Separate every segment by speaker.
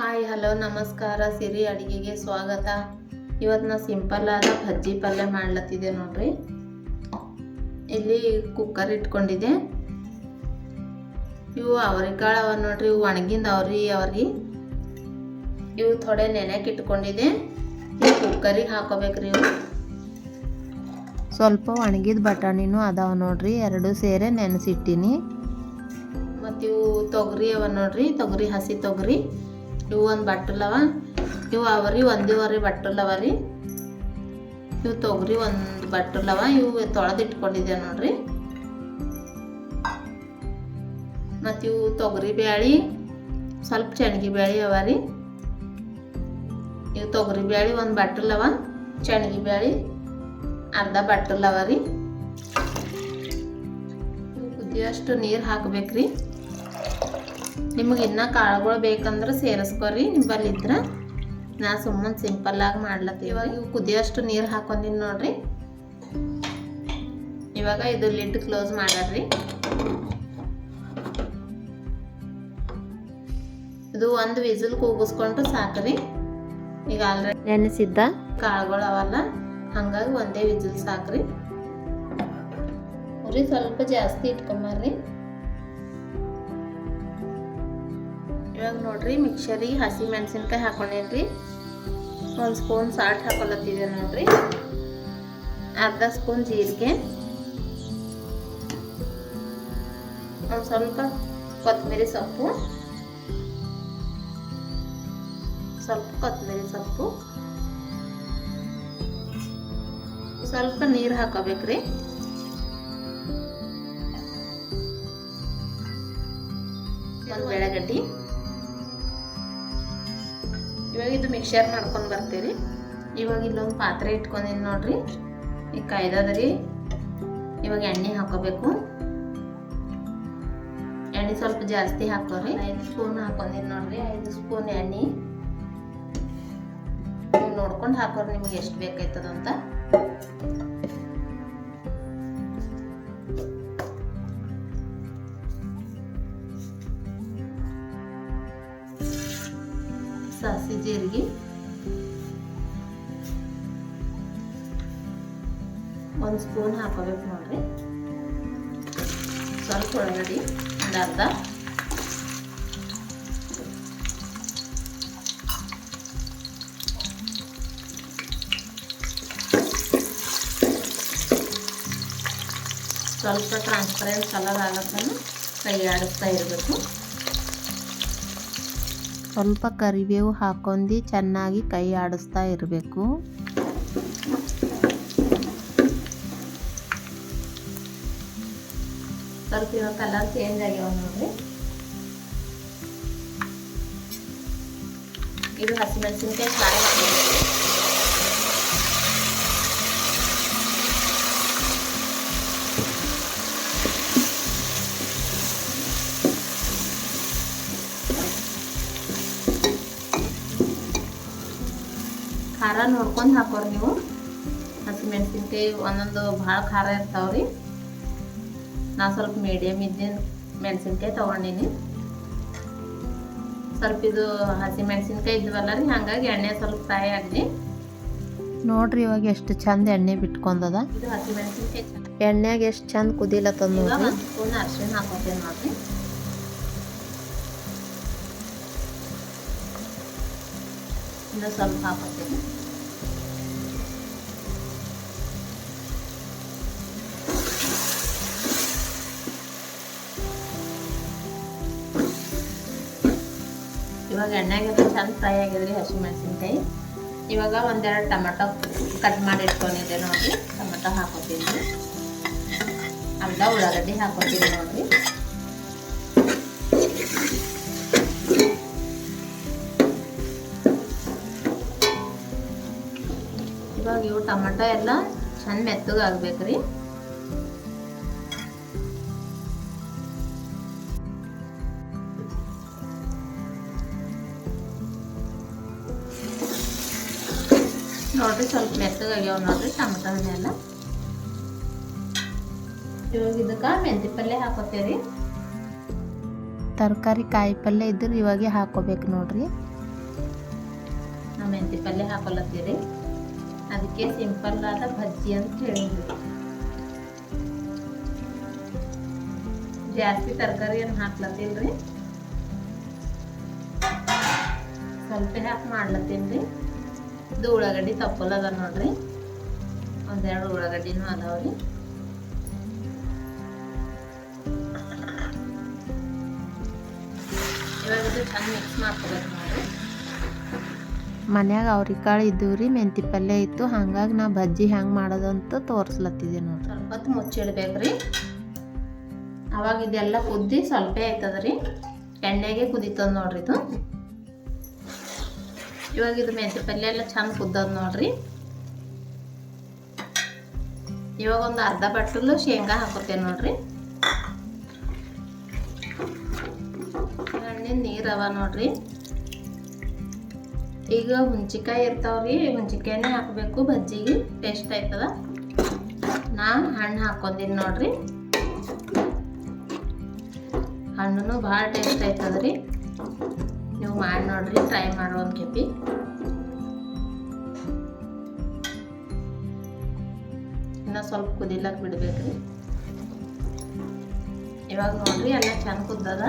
Speaker 1: Hi hello ನಮಸ್ಕಾರ. ಸಿರಿ ಅಡುಗೆಗೆ ಸ್ವಾಗತ. ಇವತ್ತು ನಾ ಸಿಂಪಲ್ ಆದ ಬಜ್ಜಿ ಪಲ್ಯ ಮಾಡ್ಲತ್ತಿದ್ದೆ ನೋಡ್ರಿ. ಇಲ್ಲಿ ಕುಕ್ಕರ್ ಇಟ್ಕೊಂಡಿದ್ದೆ. ಇವು ಅವರೆಕಾಳು ಅವ ನೋಡ್ರಿ, ಇವು ಒಣಗಿಂದ ಅವ್ರಿ ಇವು ಥೋಡೆ ನೆನೆಯಕ್ಕೆ ಇಟ್ಕೊಂಡಿದ್ದೆ. ಇವು ಕುಕ್ಕರಿಗೆ ಹಾಕೋಬೇಕ್ರಿ. ಇವು
Speaker 2: ಸ್ವಲ್ಪ ಒಣಗಿದ ಬಟಾಣಿನೂ ಅದಾವ ನೋಡ್ರಿ, ಎರಡು ಸೇರೆ ನೆನೆಸಿಟ್ಟಿನಿ.
Speaker 1: ಮತ್ತು ಇವು ತೊಗರಿ ಅವ ನೋಡ್ರಿ, ತೊಗರಿ ಹಸಿ ತೊಗರಿ. ಇವು ಒಂದು ಬಟ್ಟಲವ, ಇವು ಅವರಿ ಒಂದೂವರೆ ಬಟ್ಟಲವ ರೀ. ಇವು ತೊಗರಿ ಒಂದು ಬಟ್ಟಲವ, ಇವು ತೊಳೆದಿಟ್ಕೊಂಡಿದ್ದೆ ನೋಡ್ರಿ. ಮತ್ತು ಇವು ತೊಗರಿ ಬ್ಯಾಳಿ, ಸ್ವಲ್ಪ ಚೆಣಗಿ ಬ್ಯಾಳಿ ಅವ ರೀ. ಇವು ತೊಗರಿ ಬ್ಯಾಳಿ ಒಂದು ಬಟ್ಟಲವ, ಚೆಣಗಿ ಬ್ಯಾಳಿ ಅರ್ಧ ಬಟ್ಟಲವ ರೀ. ಇವು ಕುದಿಯೋಷ್ಟು ನೀರು ಹಾಕಬೇಕ್ರಿ. ನಿಮಗೆ ಇನ್ನೂ ಕಾಳುಗಳು ಬೇಕಂದ್ರೆ ಸೇರಿಸ್ಕೊರಿ, ನಿಂಬಲ್ಲಿ ಇದ್ರೆ. ನಾ ಸುಮ್ಮನೆ ಸಿಂಪಲ್ಲಾಗಿ ಮಾಡ್ಲತ್ತಿ. ಇವಾಗ ಇವು ಕುದಿಯೋಷ್ಟು ನೀರು ಹಾಕೊಂಡಿನಿ ನೋಡ್ರಿ. ಇವಾಗ ಇದು ಲಿಡ್ ಕ್ಲೋಸ್ ಮಾಡ್ರಿ. ಇದು ಒಂದು ವಿಸಿಲ್ ಕೂಗಿಸ್ಕೊಂಡು ಸಾಕ್ರಿ. ಈಗ ಆಲ್ರೆಡಿ
Speaker 2: ನೆನೆಸಿದ್ದ
Speaker 1: ಕಾಳುಗಳು ಅವಲ್ಲ, ಹಂಗಾಗಿ ಒಂದೇ ವಿಸಿಲ್ ಸಾಕ್ರಿ. ಉರಿ ಸ್ವಲ್ಪ ಜಾಸ್ತಿ ಇಟ್ಕೊಂಬರ್ರಿ. ಇವಾಗ ನೋಡ್ರಿ, ಮಿಕ್ಸರಿಗೆ ಹಸಿ ಮೆಣಸಿನ್ಕಾಯಿ ಹಾಕೊಂಡೇನ್ರಿ. ಒಂದು ಸ್ಪೂನ್ ಸಾಲ್ಟ್ ಹಾಕೊಳತ್ತಿದೆ ನೋಡ್ರಿ. ಅರ್ಧ ಸ್ಪೂನ್ ಜೀರಿಗೆ, ಒಂದು ಸ್ವಲ್ಪ ಕೊತ್ತಂಬರಿ ಸೊಪ್ಪು, ಸ್ವಲ್ಪ ನೀರು ಹಾಕೋಬೇಕ್ರಿ. ಒಂದು ಬೆಳಗಡ್ಡಿ. ಇವಾಗ ಇದು ಮಿಕ್ಸರ್ ಮಾಡ್ಕೊಂಡು ಬರ್ತೀರಿ. ಇವಾಗ ಇಲ್ಲೊಂದು ಪಾತ್ರೆ ಇಟ್ಕೊಂಡಿನಿ ನೋಡ್ರಿ, ಈಗ ಕಾಯ್ದದ್ರಿ. ಇವಾಗ ಎಣ್ಣೆ ಹಾಕೋಬೇಕು. ಎಣ್ಣೆ ಸ್ವಲ್ಪ ಜಾಸ್ತಿ ಹಾಕೋರಿ. 5 ಸ್ಪೂನ್ ಹಾಕೊಂಡಿನಿ ನೋಡ್ರಿ, 5 ಸ್ಪೂನ್ ಎಣ್ಣೆ. ನೀವು ನೋಡ್ಕೊಂಡು ಹಾಕೋರಿ, ನಿಮ್ಗೆ ಎಷ್ಟು ಬೇಕಾಯ್ತದಂತ. ಸಾಸಿ ಜೀರಿಗೆ, ಒಂದು ಸ್ಪೂನ್ ಹಾಕೋಬೇಕು ನೋಡ್ರಿ. ಸ್ವಲ್ಪ ಒಳಗಡೆ ಒಂದು ಅರ್ಧ, ಸ್ವಲ್ಪ ಟ್ರಾನ್ಸ್ಪರೆಂಟ್ ಕಲರ್ ಆಗತ್ತನ್ನು ಕೈ ಆಡಿಸ್ತಾ ಇರಬೇಕು.
Speaker 2: ಸ್ವಲ್ಪ ಕರಿಬೇವು ಹಾಕೊಂಡು ಚೆನ್ನಾಗಿ ಕೈ ಆಡಿಸ್ತಾ ಇರಬೇಕು.
Speaker 1: ಸ್ವಲ್ಪ ಇವಾಗ ಕಲರ್ ಚೇಂಜ್ ಆಗ್ಯಾವ ನೋಡ್ರಿ. ಇದು ಹಸಿಮೆಣಸಿನ್ಕಾಯಿ ಖಾರ ಹಾಕಬೇಕು. ಖಾರ ನೋಡ್ಕೊಂಡು ಹಾಕೋರಿ ನೀವು. ಹಸಿಮೆಣಸಿನ್ಕಾಯಿ ಒಂದೊಂದು ಭಾಳ ಖಾರ ಇರ್ತಾವ್ರಿ. ನಾ ಸ್ವಲ್ಪ ಮೀಡಿಯಮ್ ಇದ್ದಿನ ಮೆಣಸಿನ್ಕಾಯಿ ತೊಗೊಂಡಿನಿ. ಸ್ವಲ್ಪ ಇದು ಹಸಿ ಮೆಣಸಿನ್ಕಾಯಿ ಇದ್ವಲ್ಲ ರೀ, ಹಾಗಾಗಿ ಎಣ್ಣೆ ಸ್ವಲ್ಪ ಫ್ರೈ ಆಗಲಿ
Speaker 2: ನೋಡ್ರಿ. ಇವಾಗ ಎಷ್ಟು ಚಂದ ಎಣ್ಣೆ ಬಿಟ್ಕೊಂಡದ.
Speaker 1: ಇದು ಹಸಿ ಮೆಣಸಿನ್ಕಾಯಿ
Speaker 2: ಎಣ್ಣೆಗೆ ಎಷ್ಟು ಚಂದ ಕುದಿಲತ್ತದ ನೋಡ್ರಿ.
Speaker 1: ಒಂದು ಸ್ಪೂನ್ ಅರಿಶಿಣ ಹಾಕೋತೇನೆ ನೋಡ್ರಿ. ಇನ್ನು ಸ್ವಲ್ಪ ಹಾಕೋತೇನೆ. ಇವಾಗ ಎಣ್ಣೆಗೆ ಚಂದ ಫ್ರೈ ಆಗಿದ್ರಿ ಹಸಿಮೆಣಸಿನ್ಕಾಯಿ. ಇವಾಗ ಒಂದೆರಡು ಟೊಮೆಟೊ ಕಟ್ ಮಾಡಿ ಇಟ್ಕೊಂಡಿದ್ದೆ ನೋಡ್ರಿ. ಟೊಮೆಟೊ ಹಾಕೋತೀನಿ, ಅರ್ಧ ಉಳ್ಳಾಗಡ್ಡಿ ಹಾಕೋತೀನಿ ನೋಡ್ರಿ. ಇವಾಗ ಇವು ಟೊಮೆಟೊ ಎಲ್ಲ ಚಂದ ಮೆತ್ತಗಾಗಬೇಕ್ರಿ. ನೋಡ್ರಿ, ಸ್ವಲ್ಪ ಮೆತ್ತಗಾಗ್ಯಾವ ನೋಡ್ರಿ ಟೊಮೆಟೊನೆಲ್ಲ. ಇವಾಗ ಇದಕ್ಕೆ ಮೆಂತಿ ಪಲ್ಯ ಹಾಕೋತೇವ್ರಿ.
Speaker 2: ತರಕಾರಿ ಕಾಯಿ ಪಲ್ಯ ಇದ್ರೆ ಇವಾಗೆ ಹಾಕೋಬೇಕು ನೋಡ್ರಿ.
Speaker 1: ನಾ ಮೆಂತಿ ಪಲ್ಯ ಹಾಕೊಳತ್ತೀರಿ, ಅದಕ್ಕೆ ಸಿಂಪಲ್ ಆದ ಬಜ್ಜಿ ಅಂತ ಹೇಳಿದ್ವಿ. ಜಾಸ್ತಿ ತರಕಾರಿ ಏನು ಹಾಕ್ಲತ್ತಿಲ್ರಿ, ಸ್ವಲ್ಪ ಹಾಕಿ ಮಾಡ್ಲತ್ತೀನಿ. ಇದು ಉಳ್ಳಾಗಡ್ಡಿ ತಪ್ಪಲದ ನೋಡ್ರಿ, ಒಂದೆರಡು ಉಳ್ಳಾಗಡ್ಡಿನೂ ಅದಾವ್ರಿ. ಇವಾಗ ಇದು ಚಂದ ಮಿಕ್ಸ್ ಮಾಡ್ಕೋಬೇಕು ನೋಡ್ರಿ.
Speaker 2: ಮನ್ಯಾಗ ಅವ್ರಿಕಾಳು ಇದ್ದವು ರೀ, ಮೆಂತಿ ಪಲ್ಯ ಇತ್ತು, ಹಂಗಾಗಿ ನಾ ಬಜ್ಜಿ ಹೆಂಗೆ ಮಾಡೋದು ಅಂತ ತೋರಿಸ್ಲತ್ತಿದ್ದೆ ನೋಡ್ರಿ.
Speaker 1: ಸ್ವಲ್ಪ ಹೊತ್ತು ಮುಚ್ಚಿಡ್ಬೇಕ್ರಿ. ಅವಾಗ ಇದೆಲ್ಲ ಕುದ್ದಿ ಸ್ವಲ್ಪ ಆಯ್ತದ್ರಿ, ಎಣ್ಣೆಗೆ ಕುದೀತದ ನೋಡ್ರಿ ಇದು. ಇವಾಗ ಇದು ಮೆಂತಿ ಪಲ್ಯ ಎಲ್ಲ ಚಂದ ಕುದ್ದದ ನೋಡ್ರಿ. ಇವಾಗ ಒಂದು ಅರ್ಧ ಬಟ್ಟಲು ಶೇಂಗಾ ಹಾಕೋತೇನೆ ನೋಡ್ರಿ. ಎಣ್ಣೆ ನೀರವ ನೋಡ್ರಿ. ಈಗ ಹುಂಚಿಕಾಯಿ ಇರ್ತಾವ್ರಿ, ಹುಂಚಿಕಾಯಿನೇ ಹಾಕಬೇಕು, ಬಜ್ಜಿಗೆ ಟೇಸ್ಟ್ ಆಯ್ತದ. ನಾ ಹಣ್ಣು ಹಾಕೊಂಡಿನಿ ನೋಡ್ರಿ. ಹಣ್ಣು ಭಾಳ ಟೇಸ್ಟ್ ಆಯ್ತದ್ರಿ. ನೀವು ಮಾಡಿ ನೋಡ್ರಿ, ಟ್ರೈ ಮಾಡೋ ಒಂದು ಕೆಪಿ. ಇನ್ನು ಸ್ವಲ್ಪ ಕುದಿಲಕ್ಕೆ ಬಿಡ್ಬೇಕ್ರಿ. ಇವಾಗ ನೋಡ್ರಿ ಎಲ್ಲ ಚಂದ ಕುದ್ದದ.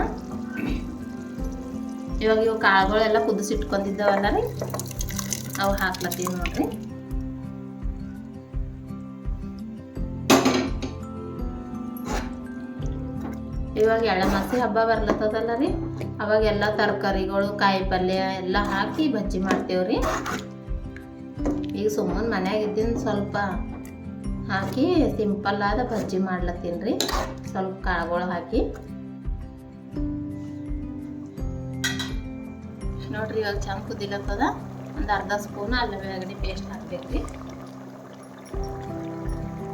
Speaker 1: ಇವಾಗ ಇವು ಕಾಳುಗಳೆಲ್ಲ ಕುದಿಸಿಟ್ಕೊಂಡಿದ್ದಾವಲ್ಲ ರೀ, ಅವು ಹಾಕ್ಲತ್ತೀವಿ ನೋಡ್ರಿ. ಇವಾಗ ಎಳ್ಳಮಾಸಿ ಹಬ್ಬ ಬರ್ಲತ್ತದಲ್ಲ ರೀ, ಅವಾಗ ಎಲ್ಲ ತರಕಾರಿಗಳು ಕಾಯಿ ಪಲ್ಯ ಎಲ್ಲ ಹಾಕಿ ಬಜ್ಜಿ ಮಾಡ್ತೇವ್ರಿ. ಈಗ ಸುಮ್ಮನೆ ಮನ್ಯಾಗ ಇದ್ದಿನ ಸ್ವಲ್ಪ ಹಾಕಿ ಸಿಂಪಲ್ ಆದ ಬಜ್ಜಿ ಮಾಡ್ಲತ್ತೀನಿ ರೀ, ಸ್ವಲ್ಪ ಕಾಳುಗಳು ಹಾಕಿ ನೋಡ್ರಿ. ಇವಾಗ ಚಂದ ಕುದಿಲತ್ತದ. ಒಂದು ಅರ್ಧ ಸ್ಪೂನ್ ಅಲ್ಲ ಉಳ್ಳಾಗಡ್ಡಿ ಪೇಸ್ಟ್ ಹಾಕ್ಬೇಕ್ರಿ.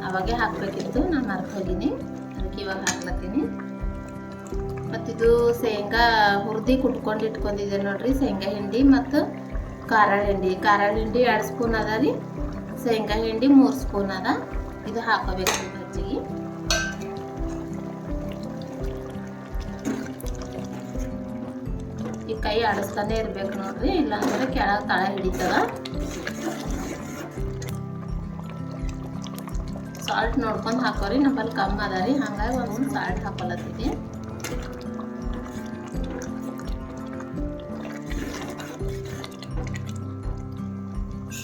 Speaker 1: ಅವಾಗೆ ಹಾಕಬೇಕಿತ್ತು, ನಾನು ಮರ್ತು ಹೋಗಿನಿ, ಅದಕ್ಕೆ ಇವಾಗ ಹಾಕ್ಲತ್ತೀನಿ. ಮತ್ತಿದು ಶೇಂಗಾ ಹುರಿದು ಕುಟ್ಕೊಂಡು ಇಟ್ಕೊಂಡಿದ್ದೆ ನೋಡ್ರಿ, ಶೇಂಗಾ ಹಿಂಡಿ ಮತ್ತು ಖಾರ ಹಿಂಡಿ. ಖಾರ ಹಿಂಡಿ 2 ಸ್ಪೂನ್ ಅದ ರೀ, ಶೇಂಗಾ ಹಿಂಡಿ 3 ಸ್ಪೂನ್ ಅದ. ಇದು ಹಾಕೋಬೇಕು ಬಜ್ಜಿಗೆ. ಈ ಕೈ ಆಡಿಸ್ತಾನೆ ಇರ್ಬೇಕು ನೋಡ್ರಿ, ಇಲ್ಲಾಂದ್ರೆ ಕೆಳಗೆ ತಳ ಹಿಡಿತದ. ಸಾಲ್ಟ್ ನೋಡ್ಕೊಂಡು ಹಾಕೋರಿ, ನಮ್ಮಲ್ಲಿ ಕಮ್ಮಿ ಅದ ರೀ, ಹಂಗಾಗಿ ಒಂದು ಸಾಲ್ಟ್ ಹಾಕೊಳತ್ತಿದ್ದೆ.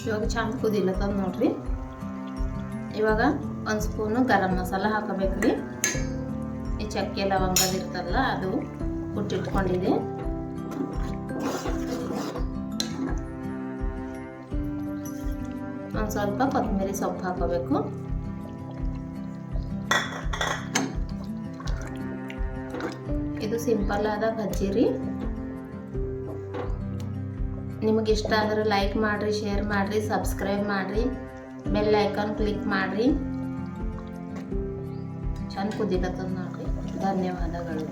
Speaker 1: ಇವಾಗ ಚಂದ ಕುದಿಲತ್ತದ ನೋಡ್ರಿ. ಇವಾಗ 1 ಸ್ಪೂನು ಗರಂ ಮಸಾಲ ಹಾಕೋಬೇಕ್ರಿ. ಈ ಚಕ್ಕೆ ಲವಂಗದ ಇರ್ತಲ್ಲ ಅದು ಕುಟ್ಟಿಟ್ಕೊಂಡಿದೆ. ಒಂದು ಸ್ವಲ್ಪ ಕೊತ್ತಂಬರಿ ಸೊಪ್ಪು ಹಾಕೋಬೇಕು. ಇದು ಸಿಂಪಲ್ ಆದ ಬಜ್ಜಿ ರೀ. ನಿಮಗೆ ಇಷ್ಟ ಆದ್ರೆ ಲೈಕ್ ಮಾಡಿರಿ, ಶೇರ್ ಮಾಡಿರಿ, ಸಬ್ಸ್ಕ್ರೈಬ್ ಮಾಡಿರಿ, ಬೆಲ್ ಐಕಾನ್ ಕ್ಲಿಕ್ ಮಾಡಿರಿ. ಚಂದ ಕುದಿಲತ್ತದ ನೋಡ್ರಿ. ಧನ್ಯವಾದಗಳು.